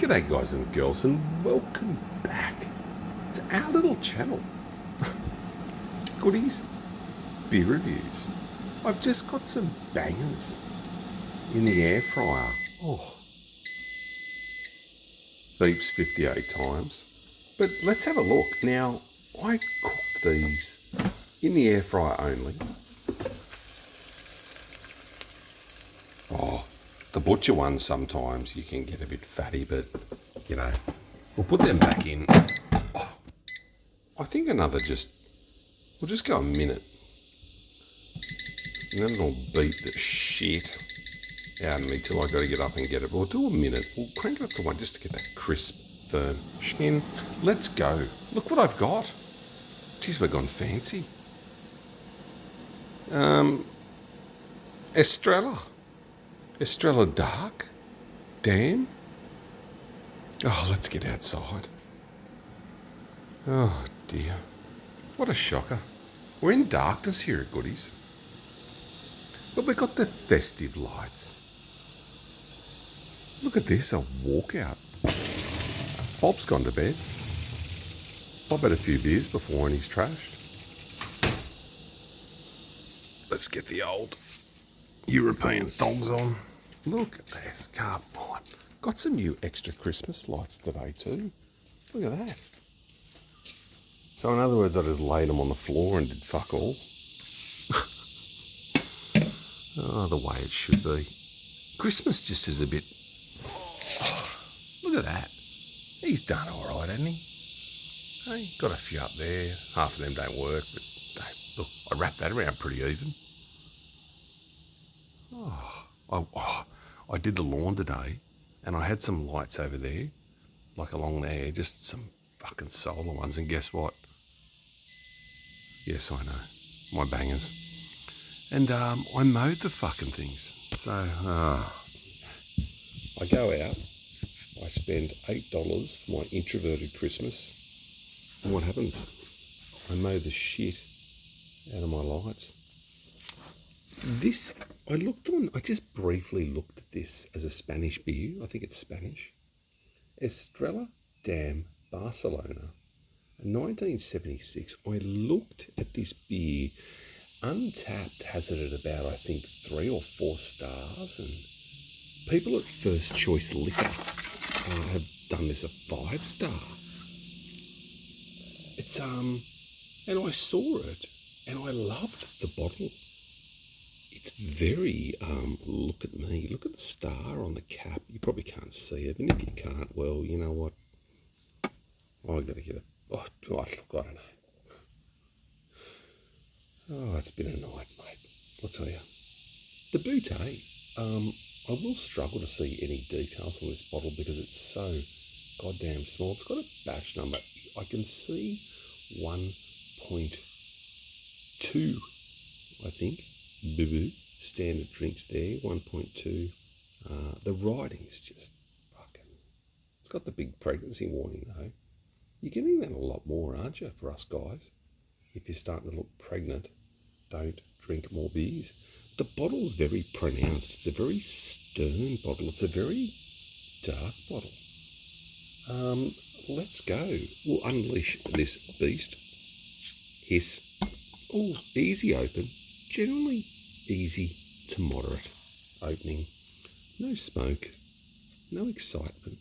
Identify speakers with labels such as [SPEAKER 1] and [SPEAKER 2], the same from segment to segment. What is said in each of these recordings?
[SPEAKER 1] G'day guys and girls, and welcome back to our little channel. Goodies, beer reviews. I've just got some bangers in the air fryer. Oh, beeps 58 times. But let's have a look. Now, I cooked these in the air fryer only. Oh, the butcher ones sometimes you can get a bit fatty, but you know, we'll put them back in. Oh, I think we'll just go a minute. And then it'll beat the shit out of me till I got to get up and get it. We'll do a minute. We'll crank it up to one just to get that crisp, firm skin. Let's go. Look what I've got. Geez, we've gone fancy. Estella Damm. Oh, let's get outside. Oh dear. What a shocker. We're in darkness here at Goodies. But we've got the festive lights. Look at this, a walkout. Bob's gone to bed. Bob had a few beers before and he's trashed. Let's get the old European thongs on. Look at this, come on. Got some new extra Christmas lights today too. Look at that. So in other words, I just laid them on the floor and did fuck all. Oh, the way it should be. Christmas just is a bit... Oh, look at that. He's done all right, hasn't he? Hey, got a few up there. Half of them don't work, but look, I wrapped that around pretty even. I did the lawn today, and I had some lights over there, like along there, just some fucking solar ones, and guess what? Yes, I know, my bangers. And I mowed the fucking things. So I go out, I spend $8 for my introverted Christmas, and what happens? I mow the shit out of my lights. This, I just briefly looked at this as a Spanish beer. I think it's Spanish. Estella Damm Barcelona, 1976. I looked at this beer. Untapped has it at about, I think, 3 or 4 stars. And people at First Choice Liquor have done this a 5-star. It's, and I saw it and I loved the bottle. It's very, look at me, look at the star on the cap. You probably can't see it, and if you can't, well, you know what? I've got to get it. Oh, look, I don't know. Oh, it's been a night, mate. I'll tell you. The bouteille, I will struggle to see any details on this bottle because it's so goddamn small. It's got a batch number. I can see 1.2, I think. Boo-boo. Standard drinks there, 1.2. The writing's just fucking... It's got the big pregnancy warning, though. You're getting that a lot more, aren't you, for us guys? If you're starting to look pregnant, don't drink more beers. The bottle's very pronounced. It's a very stern bottle. It's a very dark bottle. Let's go. We'll unleash this beast. Hiss. Oh, easy open. Generally easy to moderate opening. No smoke. No excitement.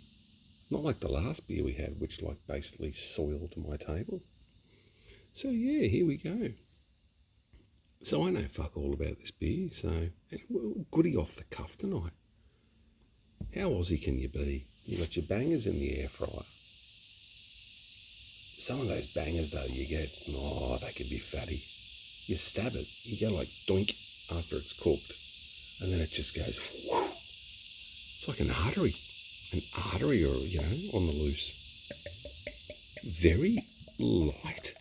[SPEAKER 1] Not like the last beer we had, which like basically soiled my table. So yeah, here we go. So I know fuck all about this beer, so goody off the cuff tonight. How Aussie can you be? You got your bangers in the air fryer. Some of those bangers though you get, they could be fatty. You stab it, you go like doink after it's cooked, and then it just goes whoo. It's like an artery or, on the loose. Very light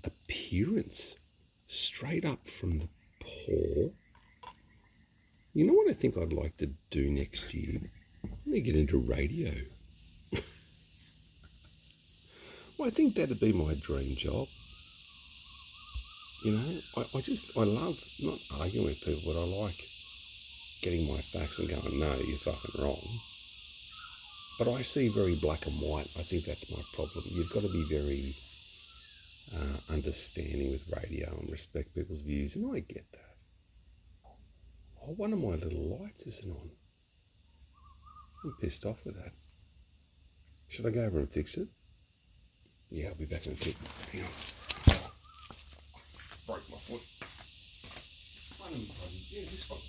[SPEAKER 1] appearance, straight up from the pour. You know what I think I'd like to do next year? I'm going to get into radio. Well, I think that'd be my dream job. You know, I love not arguing with people, but I like getting my facts and going, no, you're fucking wrong. But I see very black and white. I think that's my problem. You've got to be very understanding with radio and respect people's views, and I get that. Oh, one of my little lights isn't on. I'm pissed off with that. Should I go over and fix it? Yeah, I'll be back in a tick. Hang on. Broke my foot. Yeah, this one.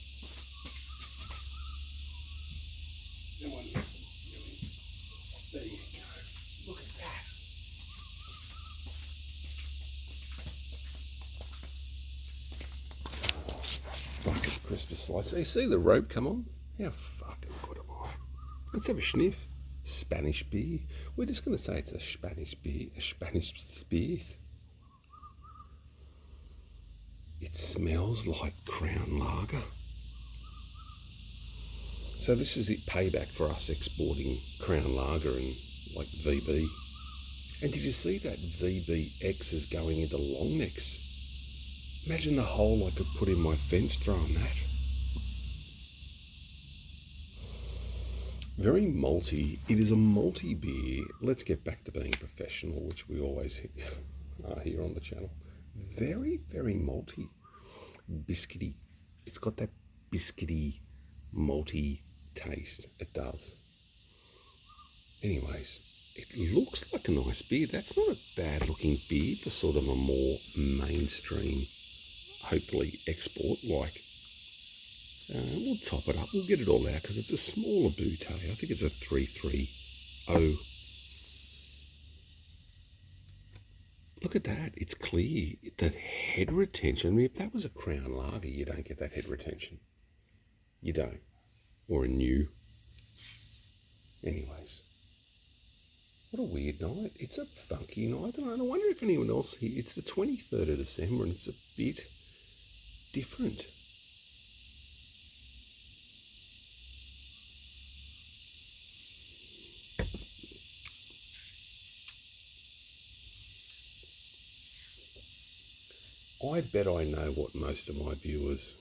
[SPEAKER 1] That one. There you go. Look at that. Fucking Christmas lights. So you see the rope come on? How fucking good am I? Let's have a sniff. Spanish beer. We're just going to say it's a Spanish beer. A Spanish beer. It smells like Crown Lager. So this is it, payback for us exporting Crown Lager and like VB. And did you see that VBX is going into long necks? Imagine the hole I could put in my fence throwing that. Very malty. It is a malty beer. Let's get back to being professional, which we always are here on the channel. Very, very malty. Biscuity. It's got that biscuity, malty taste. It does. Anyways, it looks like a nice beer. That's not a bad looking beer for sort of a more mainstream, hopefully export like. We'll top it up. We'll get it all out because it's a smaller bootay. I think it's a 330. Look at that. It's clear. That head retention. I mean, if that was a Crown Lager, you don't get that head retention. You don't. Or a new. Anyways. What a weird night. It's a funky night. I wonder if anyone else here. It's the 23rd of December and it's a bit different. I bet I know what most of my viewers,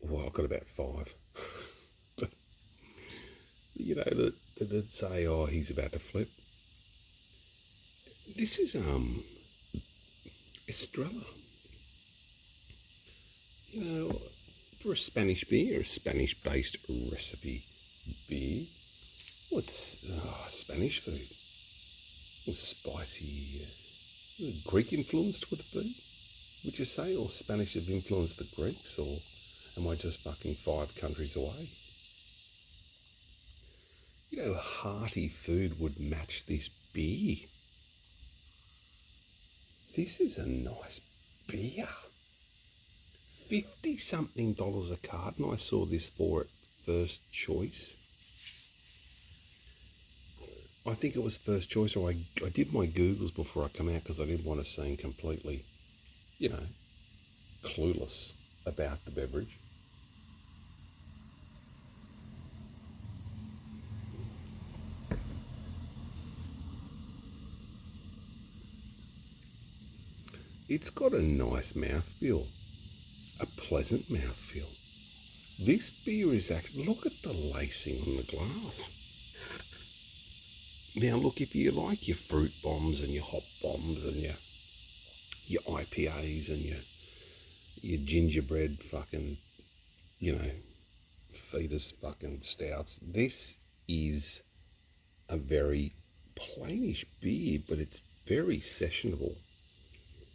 [SPEAKER 1] well, I've got about 5, but, you know, that say, oh, he's about to flip. This is Estella. You know, for a Spanish beer, a Spanish-based recipe beer, what's Spanish food? What's spicy? Greek influenced would it be? Would you say? Or Spanish have influenced the Greeks? Or am I just fucking 5 countries away? You know, hearty food would match this beer. This is a nice beer. $50-something a carton. I saw this for it first choice. I think it was first choice, or I did my Googles before I come out because I didn't want to seem completely, you know, clueless about the beverage. It's got a nice mouthfeel, a pleasant mouthfeel. This beer is actually, look at the lacing on the glass. Now, look, if you like your fruit bombs and your hop bombs and your IPAs and your gingerbread fucking, you know, fetus fucking stouts, this is a very plainish beer, but it's very sessionable,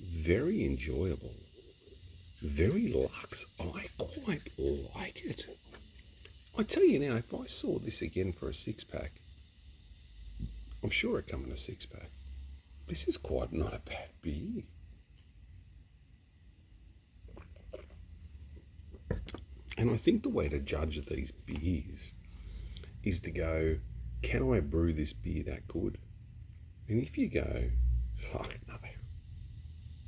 [SPEAKER 1] very enjoyable, very luxe. I quite like it. I tell you now, if I saw this again for a 6-pack, I'm sure it'd come in a 6-pack. This is quite not a bad beer. And I think the way to judge these beers is to go, can I brew this beer that good? And if you go, fuck no.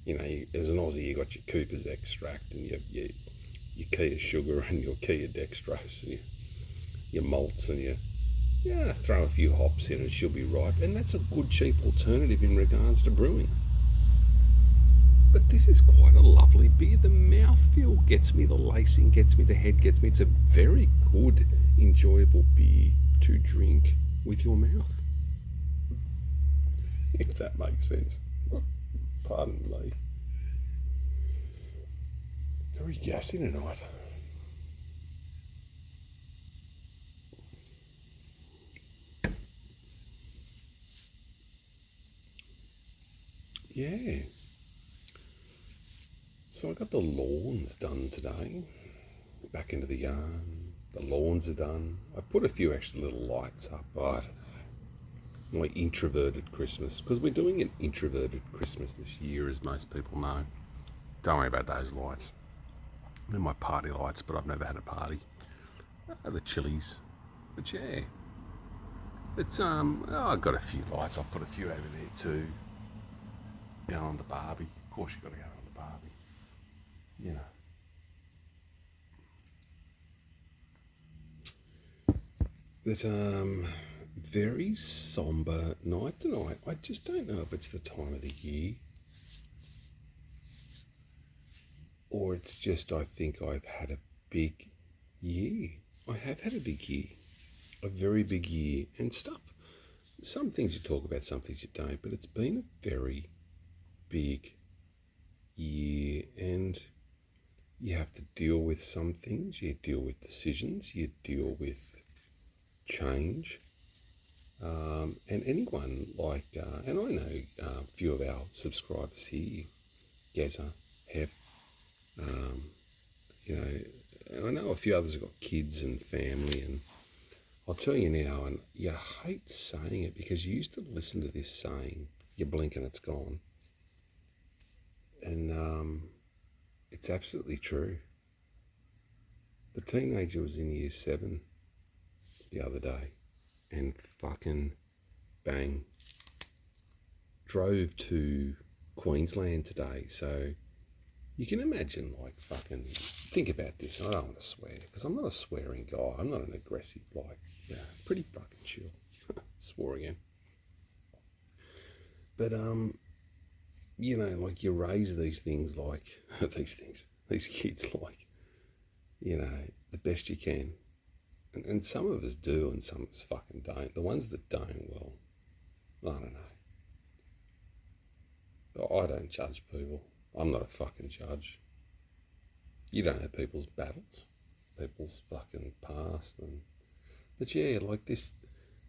[SPEAKER 1] You know, as an Aussie, you got your Cooper's extract and your Kia sugar and your Kia dextrose and your malts and your... Yeah, throw a few hops in and she'll be ripe. And that's a good, cheap alternative in regards to brewing. But this is quite a lovely beer. The mouthfeel gets me, the lacing gets me, the head gets me. It's a very good, enjoyable beer to drink with your mouth. If that makes sense. Pardon me. Very gassy tonight. Yeah. So I got the lawns done today. Back into the yard. The lawns are done. I put a few extra little lights up, but my introverted Christmas, because we're doing an introverted Christmas this year, as most people know. Don't worry about those lights. They're my party lights, but I've never had a party. The chilies. But yeah. It's I've got a few lights. I'll put a few over there too. Go on the Barbie. Of course you've got to go on the Barbie. You know. But very somber night tonight. I just don't know if it's the time of the year, or it's just I think I've had a big year. I have had a big year. A very big year and stuff. Some things you talk about, some things you don't, but it's been a very big year, and you have to deal with some things. You deal with decisions, you deal with change, and anyone like, and I know a few of our subscribers here, Gaza, Hep, you know, and I know a few others have got kids and family, and I'll tell you now, and you hate saying it because you used to listen to this saying, you blink and it's gone. And it's absolutely true. The teenager was in year 7 the other day and fucking bang, drove to Queensland today. So you can imagine, like, fucking, think about this. I don't want to swear because I'm not a swearing guy. I'm not an aggressive, like, yeah, pretty fucking chill. Swore again. But, you know, like, you raise these things like, these kids like, you know, the best you can. And some of us do and some of us fucking don't. The ones that don't, well, I don't know. I don't judge people. I'm not a fucking judge. You don't know people's battles, people's fucking past. But yeah, like this,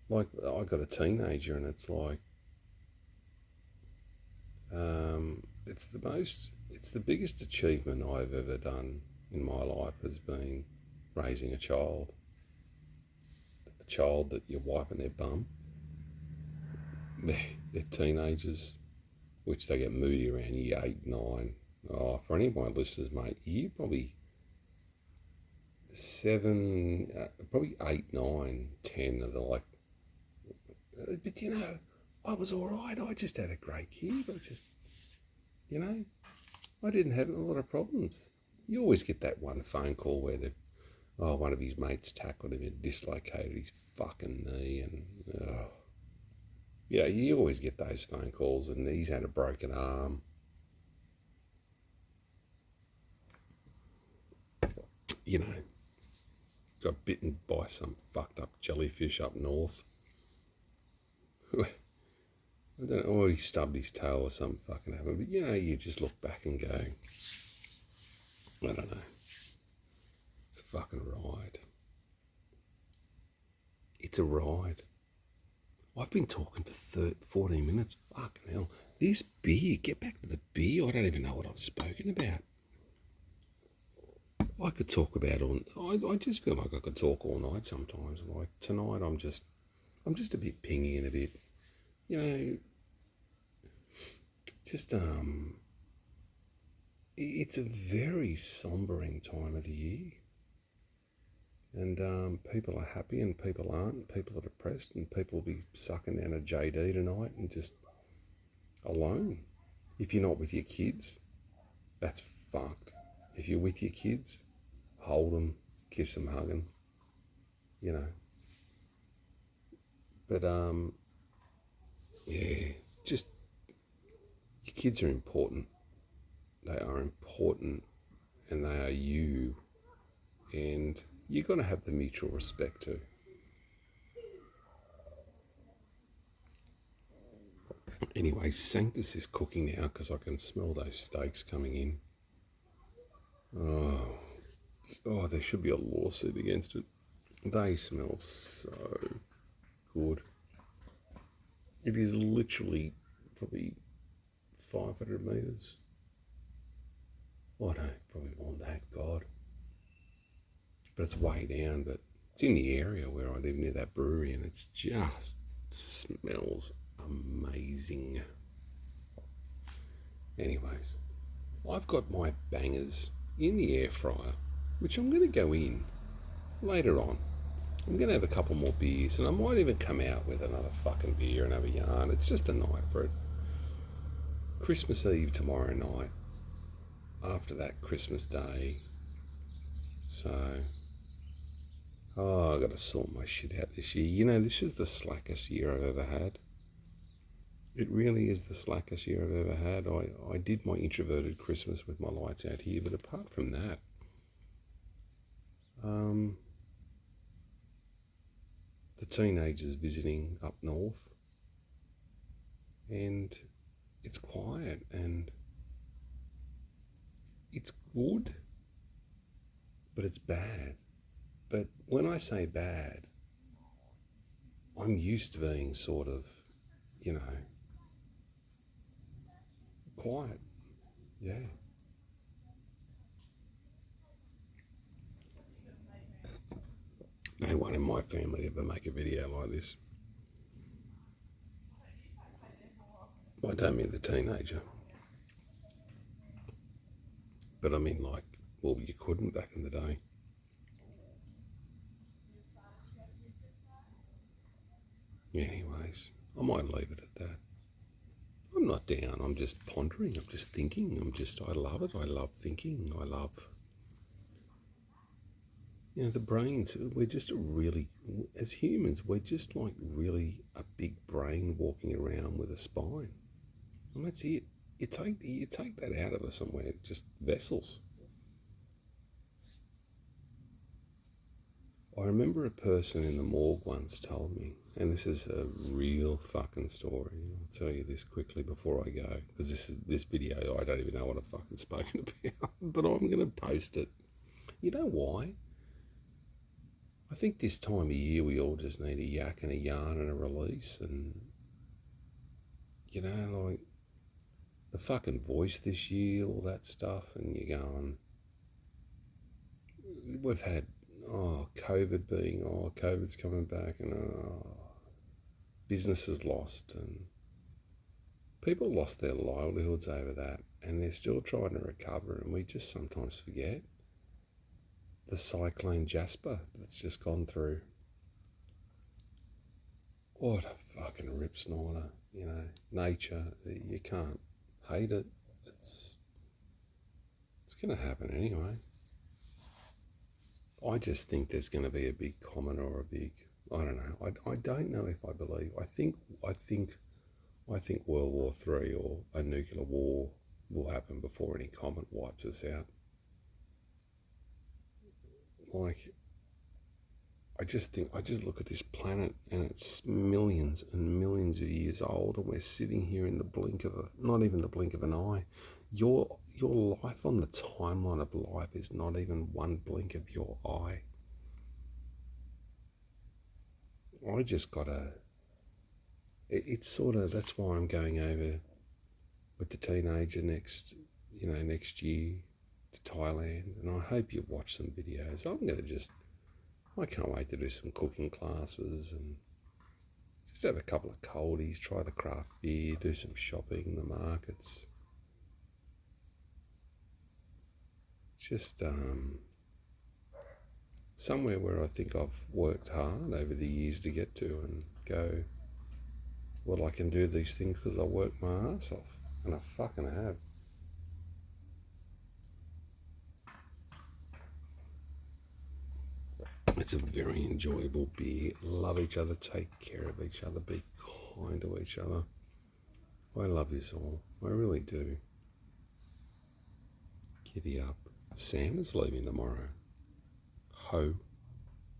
[SPEAKER 1] like I got a teenager and it's like, it's the biggest achievement I've ever done in my life has been raising a child that you're wiping their bum. They're teenagers, which they get moody around year 8, 9. Oh, for any of my listeners, mate, you probably 7, probably 8, 9, 10 are the like, but you know, I was all right. I just had a great kid. I just, you know, I didn't have a lot of problems. You always get that one phone call where one of his mates tackled him and dislocated his fucking knee, and yeah, you always get those phone calls, and he's had a broken arm. You know, got bitten by some fucked up jellyfish up north. I don't know, or he stubbed his toe or something fucking happened, but you know, you just look back and go, I don't know. It's a fucking ride. It's a ride. I've been talking for 14 minutes. Fucking hell. This beer, get back to the beer. I don't even know what I've spoken about. I could talk about I just feel like I could talk all night sometimes. Like tonight I'm just a bit pingy and a bit, you know, just, it's a very sombering time of the year. And people are happy and people aren't, and people are depressed, and people will be sucking down a JD tonight and just alone. If you're not with your kids, that's fucked. If you're with your kids, hold them, kiss them, hug them, you know. But, yeah, just, your kids are important. They are important and they are you. And you've got to have the mutual respect too. Anyway, Sanctus is cooking now because I can smell those steaks coming in. Oh, there should be a lawsuit against it. They smell so good. It is literally probably 500 metres. Oh no, probably more than that, God. But it's way down, but it's in the area where I live near that brewery and it's just smells amazing. Anyways, I've got my bangers in the air fryer, which I'm going to go in later on. I'm going to have a couple more beers and I might even come out with another fucking beer and have a yarn. It's just a night for it. Christmas Eve tomorrow night. After that, Christmas Day. So, I've got to sort my shit out this year. You know, this is the slackest year I've ever had. It really is the slackest year I've ever had. I did my introverted Christmas with my lights out here, but apart from that, the teenagers visiting up north, and it's quiet and it's good, but it's bad. But when I say bad, I'm used to being sort of, you know, quiet. Yeah. No one in my family ever make a video like this. I don't mean the teenager. But I mean like, well, you couldn't back in the day. Anyways, I might leave it at that. I'm not down, I'm just pondering, I'm just thinking, I love it, I love thinking, I love, you know, the brains, we're just really, as humans, we're just like really a big brain walking around with a spine. And that's it. You take that out of us and we're just vessels. I remember a person in the morgue once told me, and this is a real fucking story. I'll tell you this quickly before I go, because this video, I don't even know what I've fucking spoken about, but I'm going to post it. You know why? I think this time of year we all just need a yak and a yarn and a release, and, you know, like, the fucking voice this year, all that stuff, and you're going, we've had, COVID's coming back, and businesses lost, and people lost their livelihoods over that, and they're still trying to recover, and we just sometimes forget the cyclone Jasper that's just gone through. What a fucking rip snorter, you know, nature, you can't hate it, it's going to happen anyway. I just think there's going to be a big comet or a big, I don't know. I don't know if I believe. I think World War III or a nuclear war will happen before any comet wipes us out. Like, I just look at this planet and it's millions and millions of years old, and we're sitting here in the blink of not even the blink of an eye. Your life on the timeline of life is not even one blink of your eye. I just gotta, it's sort of, that's why I'm going over with the teenager next year to Thailand, and I hope you watch some videos. I can't wait to do some cooking classes and just have a couple of coldies, try the craft beer, do some shopping in the markets. Just somewhere where I think I've worked hard over the years to get to, and go, well, I can do these things because I work my ass off, and I fucking have. It's a very enjoyable beer. Love each other, take care of each other, be kind to each other. I love you all. I really do. Giddy up. Sam is leaving tomorrow. Ho.